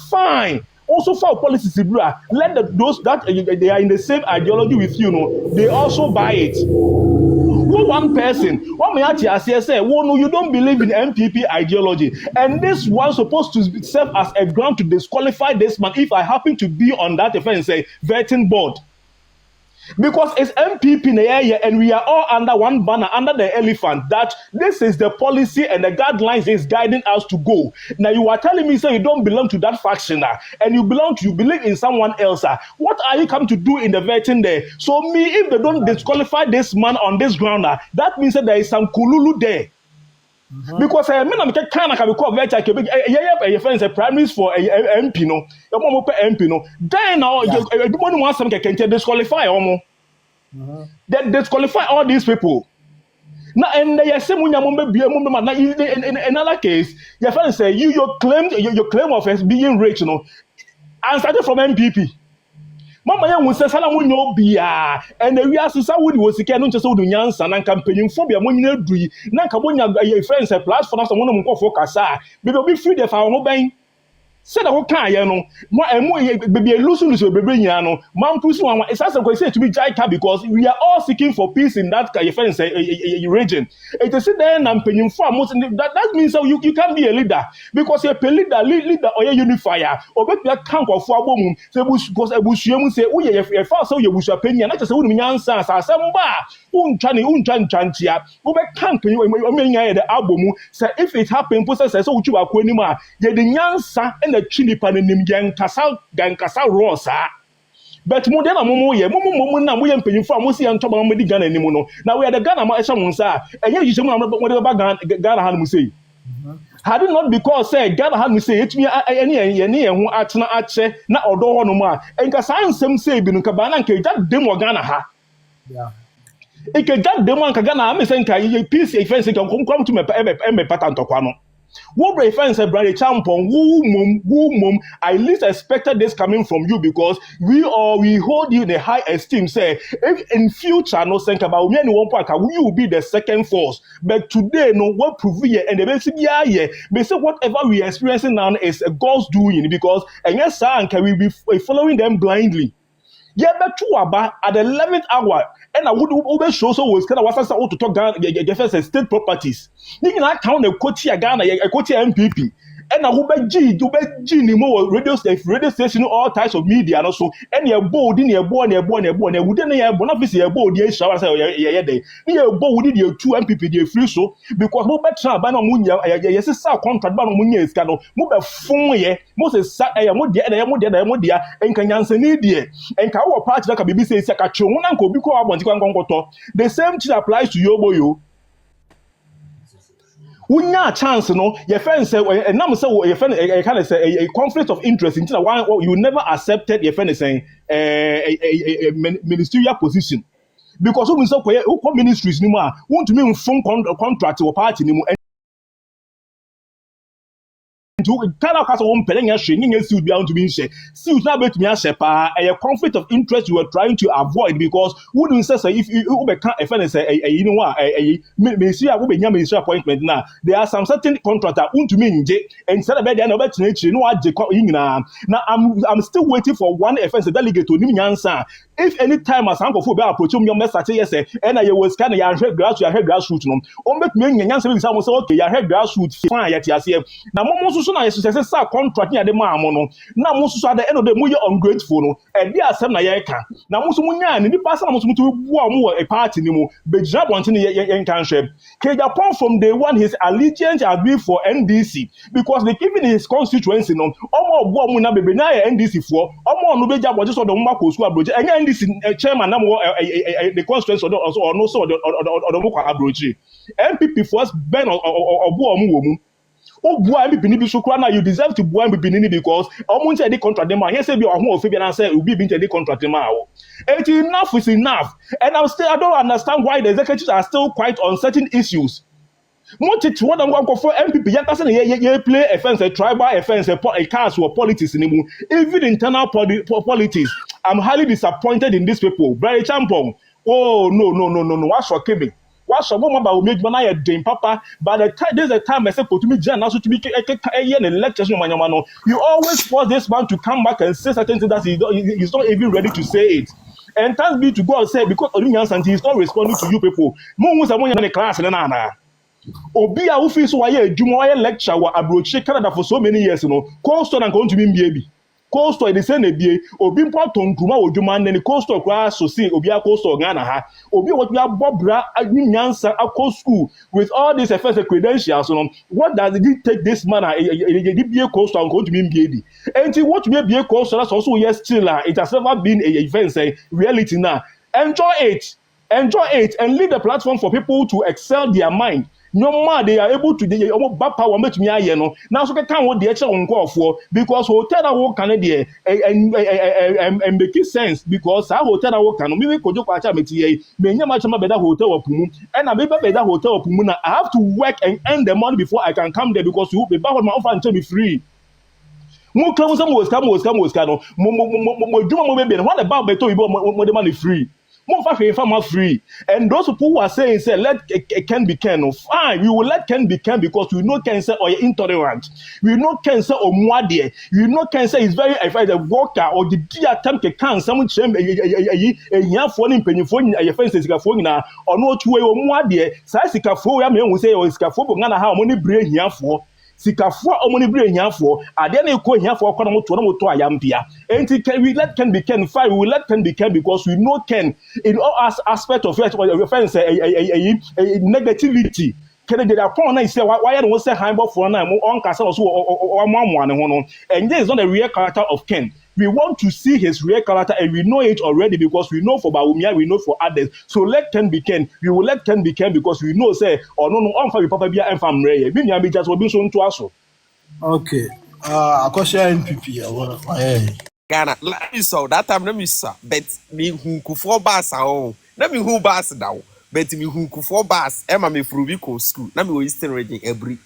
fine. Also for policies, let those that they are in the same ideology with you, they also buy it. One person, one may actually say, well, no, you don't believe in MPP ideology, and this one supposed to serve as a ground to disqualify this man if I happen to be on that offense, say vetting board. Because it's MPP in the area and we are all under one banner, under the elephant, that this is the policy and the guidelines is guiding us to go. Now you are telling me, say you don't belong to that faction and you believe in someone else. What are you come to do in the vetting there? So me, if they don't disqualify this man on this ground, that means that there is some kululu there. Because I'm kind of call your friends a primaries for a MP no, MP no. Then now everybody wants some can disqualify almost. Then disqualify all these people. Now and they say in another case, your friends say your claim of as being rich, and started from MPP. Mama ya wonse sala wonyo bia and we are so wodi wosike no nche so wodu nyansa na campaign phobia mo nyina dui na nka bonya friends a platform so wono mkofo kasa be be free the fa wo ban said the whole kind, baby, losing baby, man, pushing one. It's as I say to be Jaika because we are all seeking for peace in that region. It is there and paying for most. That means you can be a leader because you're a leader or a unifier or bet you camp of for a woman. So because a bush, you say, oh, yeah, if I saw you, wish your opinion, not just a woman answer, some bar, unchantia, over camp, you mean the album. So if it happened, possess so you are queen, the Yansa and the chili pan in gang Kasa Rosa. But more than a momo, now we are paying for Musi and Tom with the gun anymore. Now we are the Ghana Samunsa, and yet you should know whatever Ghana had me say. Had it not because say Ghana had me say it me any who atna ache na odo no ma and Kasan some say binu kabana nke that demo Ghana ha. Yeah. Ike that demo Ghana am saying peace offense come to me pattern to kwano. What friends said, Brother Champon, woo, I least expected this coming from you because we hold you in a high esteem. Say, if in future, no think about me, one part, we will be the second force. But today, no, what prove here and the basic yeah. They say whatever we are experiencing now is God's doing because, and yes, sir, can we be following them blindly? Yeah, but two about at the 11th hour, and I would always show so was kind of what's to talk down the state properties. You can count a Kotia Ghana, a Kotia MPP. And I will be more radio station, all types of media, and also any board in your board, and wouldn't have one office a board, yes, shall I say, yeah, near board with your 2 MPP, dear free so, because no better, Bano Munya, yes, it's our contract, Bano Munya, Scano, move a phone, Moses sat a modia, and Kanyan Media, and Kawa party like a BBC, Sakacho, Uncle, because I want to go to the same thing applies to your boy. Unya chance no your friend say and now say your friend kind of say a conflict of interest into one you never accepted your friend saying a ministerial position because who so ministries ni ma want to mean phone contract or party ni mo to cannot have one pelling a shrinking a suit beyond to be share. Suit now bet me a shepa a conflict of interest you are trying to avoid because wouldn't say if you become a friend say you know what a ministry appointment now there are some certain contractor to mean and instead of that no nature no now I'm still waiting for one offense delegate to Nyansa. If any time as uncle for approach your message yes and I was kind of your grassroots no on bet me Nyansa say okay your grassroots fine yet yes now so na yes say contract ni ade ma no na mo so at the end of the day mo ye ungrateful no e dia asem na ye ka na mo so mo nya ni pa sa mo so mo bua mo a party ni mo be jira bonte ni ye kan hwe ke Japan from day one his allegiance has been for NDC because they given his constituency no omo bua mo na bebe na ye NDC for omo no be ja boje so do mo ko su abroje enya NDC chairman na mo the constituency or no so do mo ko abroje MPP first ben obo mo wo mu oh boy, you deserve to boy because almost any contract them. Here say be on of and say will be any contract them. Enough is enough, and I don't understand why the executives are still quite on certain issues. What I'm going for MPP, you play offense, a tribal offense, a cast or politics anymore. Even internal politics. I'm highly disappointed in these people. Very champon. Oh no. What's for Kevin? What's some woman about make man a papa? By the time there's a time I said to me, Jan, also to be a lectures no man. You always force this man to come back and say certain things that he's not even ready to say it. And thanks be to God say because he's not responding to you people. Mo someone in the class na. Obi a wo fi so why adwuma why lecture wa abrochi Canada for so many years no. Constant and going to be baby. Coastal the same ebie obi mpo to Nkruma odwuma ne coastal kwa so see obi a coastal Ghana ha obi what we abobra nyansa akọ school with all these first credentials no what does it take this man a bie coastal and go to be di enti what to be coastal that's also yes still it has never been a event say reality now enjoy it and leave the platform for people to excel their mind. No more they are able to they almost back power make me no now so can what the extra on call for because hotel that work can there and make sense because our hotel that work can me ko joko acha metie me nya ma chama better hotel opumu and I be better hotel opumu na I have to work and earn the money before I can come there because you be back on my offer and tell me free. Mo come some was come no mo djuma mo be what about beto you the money free. More free. And those people who are saying, say, let Ken be Ken. Fine, we will let Ken be Ken because we know Ken say or you're intolerant. We know Ken say or mwade. We know Ken say is very afraid of worker or the dear attempt to can someone change a young phone in penny phone a fence is a phone now or no two way or mwade. Saisika for ya me say or is for Gana how many brain here for. Sikafo omoni bre hiafo ade na ekọ hiafo akọ na moto ayampia enti can we let Ken be Ken fine we will let Ken be Ken because we know Ken in all aspect of your friends a negativity Ken dey upon na say why don't say high for na mo on kasa so o amamo ne ho no and this is not the real character of Ken. We want to see his real character and we know it already because we know for Bawumia, we know for others. So let Ken be Ken. We will let Ken be Ken because we know say or no on for papa bia and fam reye. Me nya be just obi so nto aso. Okay. Akosha NPP. Ghana, let me saw that time. Let me saw, but me who kufo bus oh. Let me who bus down. But me who kufo bus. Emma me frubiko school. Let me go Eastern region every.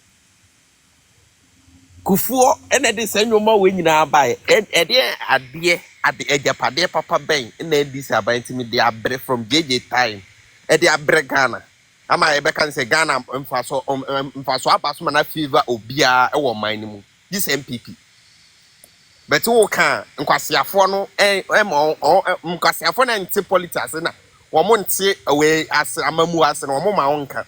Kufuo ene de sanyo ma we nyina bae ede ade ejapade papa ben ene dis abanti me de abre from JJ time ede abre Ghana ama e be kan say Ghana mfaso abaso na fever obia e wo man mu this MPP but wo kan nkwasiafo no nkwasiafo na nti politics na wo mo nti we as amamu as na wo mo ma wonka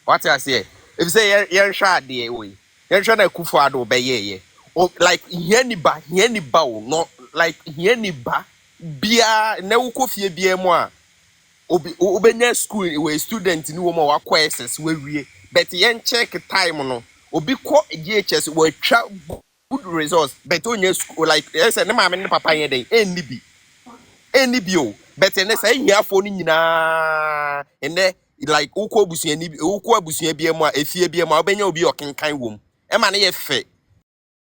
what I say if say yen hwa ade we yen hwa na kufu ado be ye like hianiba o no like hianiba bia na wukofie bia mu a obenya school we student ni wo ma wakọ SS we wie but yen check time no obi ko GHS we twa good results but onye school like say ne maame ne papa yen den eni bi o but ne say hiafo ni nyina ene like ukọ abusuan bia mu a efie bia mu obenya obi okenkan wom e ma na ye fe